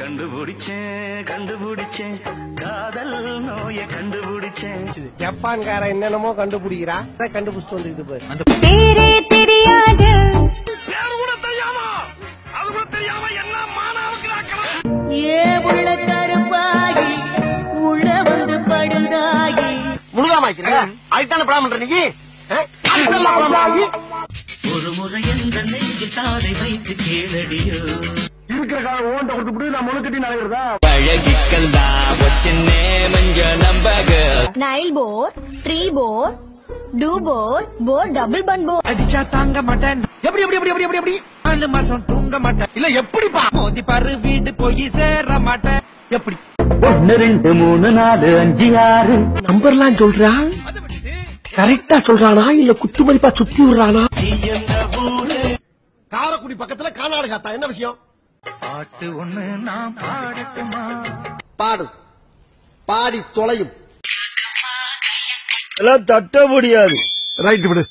கண்டுபிடிச்சேன் காதல் நோய கண்டுபிடிச்சேன். ஜப்பான்கார என்னென்னமோ கண்டுபிடிக்கிறா, கண்டுபிடிச்சிட்டு வந்து இது பாரு. பேரே தெரியாது, பேரு கூட தெரியாம, அது கூட தெரியாம என்ன மானாவுக்கு ஏ உள்ள கருப்பாகி உள்ள வந்து படுதாகி முழுகாமாக்கிறீங்க, அதுதானே படம் பண்ற நீங்க. ஒரு முறை எந்த நெஞ்சில் காதை வைத்து கேளடியோ. இருக்கிற காலம் ஓண்ட கொடுத்துட்டு நான் முழுக்கட்டி நடக்கிறதா நைல் போர், ட்ரீ போர், டூ போர், போர் டபுள் பன் போர். அடிச்சா தாங்க மாட்டேன், எப்படி எப்படி எப்படி எப்படி எப்படி 4 மாசம் தூங்க மாட்டேன், இல்ல எப்படிப்பா மோதி பாரு வீடு போய் சேர மாட்டேன். எப்படி 1 2 3 4 5 6 நம்பர்லாம் சொல்றா, கரெக்டா சொல்றானா இல்ல குத்து மதிப்பா சுத்தி விடுறானா? காரக்குடி பக்கத்துல கர்நாடகா, என்ன விஷயம்? பாட்டு ஒண்ணு நான் பாடட்டுமா? பாடு, பாடி தொலையும். எல்லாம் தட்ட முடியாது. ரைட் விடு.